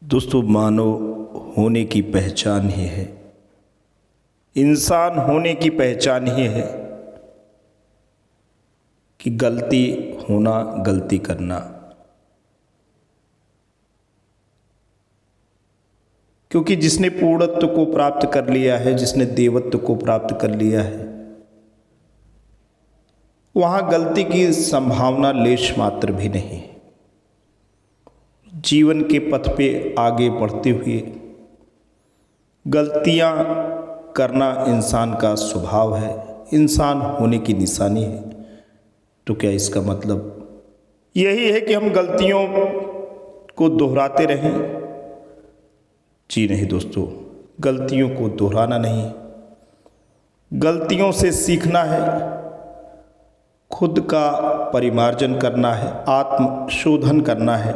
दोस्तों, मानव होने की पहचान ही है, इंसान होने की पहचान ही है कि गलती होना, गलती करना। क्योंकि जिसने पूर्णत्व को प्राप्त कर लिया है, जिसने देवत्व को प्राप्त कर लिया है, वहाँ गलती की संभावना लेश मात्र भी नहीं। जीवन के पथ पे आगे बढ़ते हुए गलतियाँ करना इंसान का स्वभाव है, इंसान होने की निशानी है। तो क्या इसका मतलब यही है कि हम गलतियों को दोहराते रहें? जी नहीं दोस्तों, गलतियों को दोहराना नहीं, गलतियों से सीखना है, खुद का परिमार्जन करना है, आत्मशोधन करना है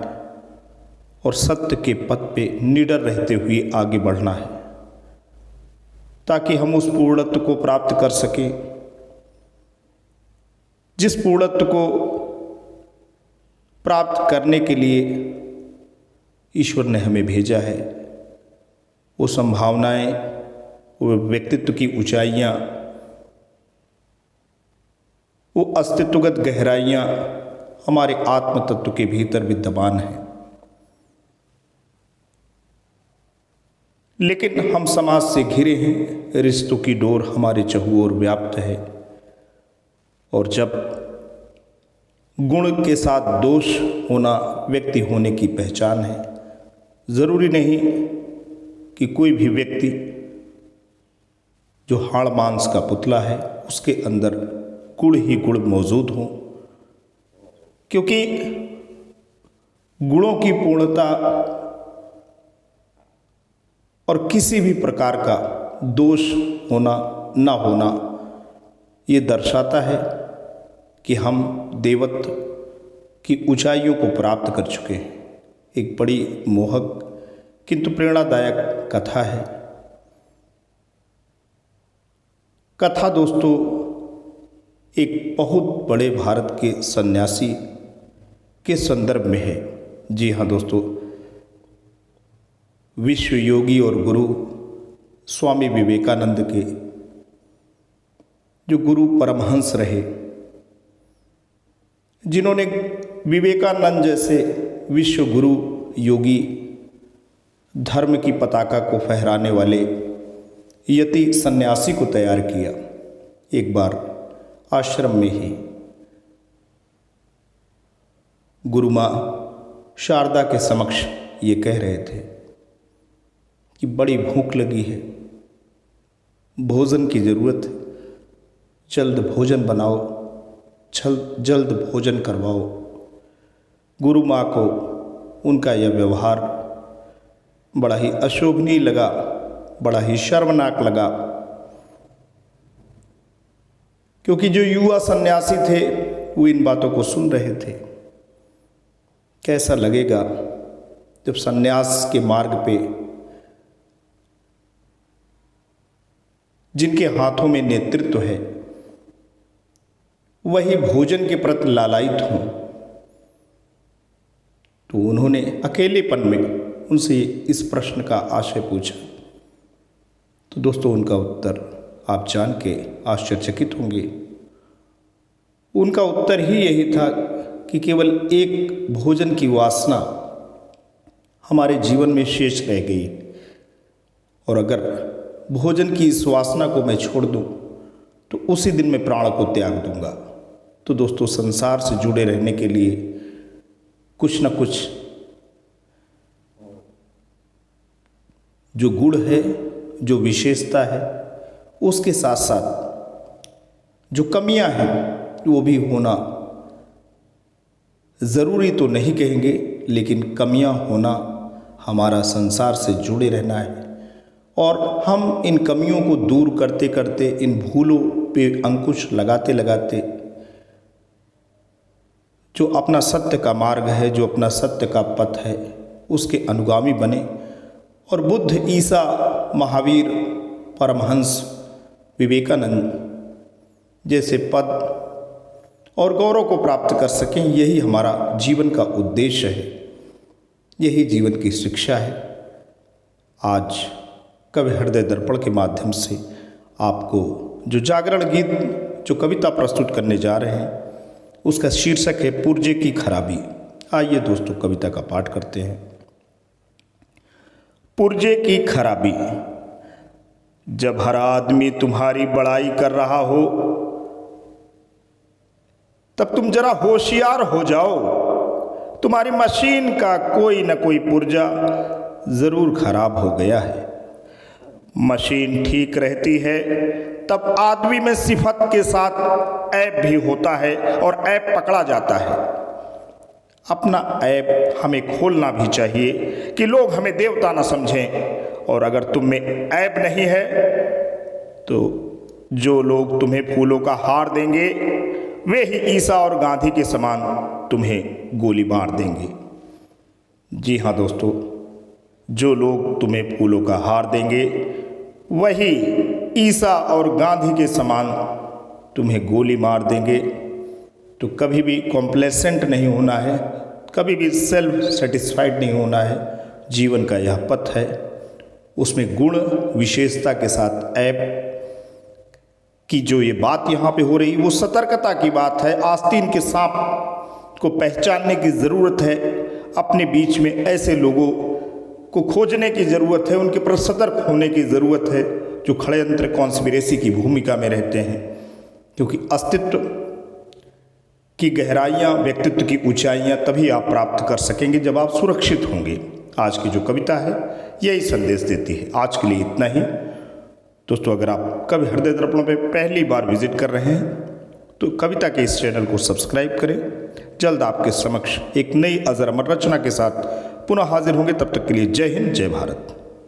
और सत्य के पथ पे निडर रहते हुए आगे बढ़ना है, ताकि हम उस पूर्णत्व को प्राप्त कर सकें जिस पूर्णत्व को प्राप्त करने के लिए ईश्वर ने हमें भेजा है। वो संभावनाएं, वो व्यक्तित्व की ऊंचाइयां, वो अस्तित्वगत गहराइयां हमारे आत्म तत्व के भीतर विद्यमान हैं। लेकिन हम समाज से घिरे हैं, रिश्तों की डोर हमारे चहुओं ओर व्याप्त है, और जब गुण के साथ दोष होना व्यक्ति होने की पहचान है, ज़रूरी नहीं कि कोई भी व्यक्ति जो हाड़ मांस का पुतला है उसके अंदर गुण ही गुण मौजूद हों, क्योंकि गुणों की पूर्णता और किसी भी प्रकार का दोष होना ना होना ये दर्शाता है कि हम देवत्व की ऊंचाइयों को प्राप्त कर चुके हैं। एक बड़ी मोहक किंतु प्रेरणादायक कथा है। कथा दोस्तों एक बहुत बड़े भारत के सन्यासी के संदर्भ में है। जी हाँ दोस्तों, विश्व योगी और गुरु स्वामी विवेकानंद के जो गुरु परमहंस रहे, जिन्होंने विवेकानंद जैसे विश्व गुरु योगी, धर्म की पताका को फहराने वाले यति सन्यासी को तैयार किया। एक बार आश्रम में ही गुरु माँ शारदा के समक्ष ये कह रहे थे कि बड़ी भूख लगी है, भोजन की ज़रूरत है, जल्द भोजन बनाओ, जल्द भोजन करवाओ। गुरु माँ को उनका यह व्यवहार बड़ा ही अशोभनीय लगा, बड़ा ही शर्मनाक लगा, क्योंकि जो युवा सन्यासी थे वो इन बातों को सुन रहे थे। कैसा लगेगा जब सन्यास के मार्ग पे जिनके हाथों में नेतृत्व है वही भोजन के प्रति लालायित हों। तो उन्होंने अकेलेपन में उनसे इस प्रश्न का आशय पूछा। तो दोस्तों उनका उत्तर आप जान के आश्चर्यचकित होंगे। उनका उत्तर ही यही था कि केवल एक भोजन की वासना हमारे जीवन में शेष रह गई, और अगर भोजन की इस वासना को मैं छोड़ दूं तो उसी दिन मैं प्राण को त्याग दूंगा। तो दोस्तों संसार से जुड़े रहने के लिए कुछ न कुछ जो गुण है, जो विशेषता है, उसके साथ साथ जो कमियां हैं वो भी होना ज़रूरी तो नहीं कहेंगे, लेकिन कमियां होना हमारा संसार से जुड़े रहना है। और हम इन कमियों को दूर करते करते, इन भूलों पे अंकुश लगाते लगाते जो अपना सत्य का मार्ग है, जो अपना सत्य का पथ है, उसके अनुगामी बने और बुद्ध, ईसा, महावीर, परमहंस, विवेकानंद जैसे पद और गौरव को प्राप्त कर सकें। यही हमारा जीवन का उद्देश्य है। यही जीवन की शिक्षा है। आज कवि हृदय दर्पण के माध्यम से आपको जो जागरण गीत, जो कविता प्रस्तुत करने जा रहे हैं, उसका शीर्षक है पुर्जे की खराबी। आइए दोस्तों कविता का पाठ करते हैं। पुर्जे की खराबी। जब हर आदमी तुम्हारी बड़ाई कर रहा हो, तब तुम जरा होशियार हो जाओ। तुम्हारी मशीन का कोई न कोई पुर्जा ज़रूर खराब हो गया है। मशीन ठीक रहती है तब आदमी में सिफत के साथ ऐब भी होता है और ऐब पकड़ा जाता है। अपना ऐब हमें खोलना भी चाहिए कि लोग हमें देवता न समझें। और अगर तुम में ऐब नहीं है तो जो लोग तुम्हें फूलों का हार देंगे वे ही ईसा और गांधी के समान तुम्हें गोली मार देंगे। जी हाँ दोस्तों, जो लोग तुम्हें फूलों का हार देंगे वही ईसा और गांधी के समान तुम्हें गोली मार देंगे। तो कभी भी कॉम्प्लेसेंट नहीं होना है, कभी भी सेल्फ सेटिस्फाइड नहीं होना है। जीवन का यह पथ है, उसमें गुण विशेषता के साथ ऐब की जो ये बात यहाँ पे हो रही वो सतर्कता की बात है। आस्तीन के सांप को पहचानने की ज़रूरत है। अपने बीच में ऐसे लोगों को खोजने की ज़रूरत है, उनके प्रति सतर्क होने की ज़रूरत है जो षड्यंत्र कॉन्स्पिरेसी की भूमिका में रहते हैं। क्योंकि अस्तित्व की गहराइयाँ, व्यक्तित्व की ऊंचाइयाँ तभी आप प्राप्त कर सकेंगे जब आप सुरक्षित होंगे। आज की जो कविता है यही संदेश देती है। आज के लिए इतना ही दोस्तों। अगर आप कवि हृदय दर्पण पे पहली बार विजिट कर रहे हैं तो कविता के इस चैनल को सब्सक्राइब करें। जल्द आपके समक्ष एक नई अजर अमर रचना के साथ पुनः हाजिर होंगे। तब तक के लिए जय हिंद, जय भारत।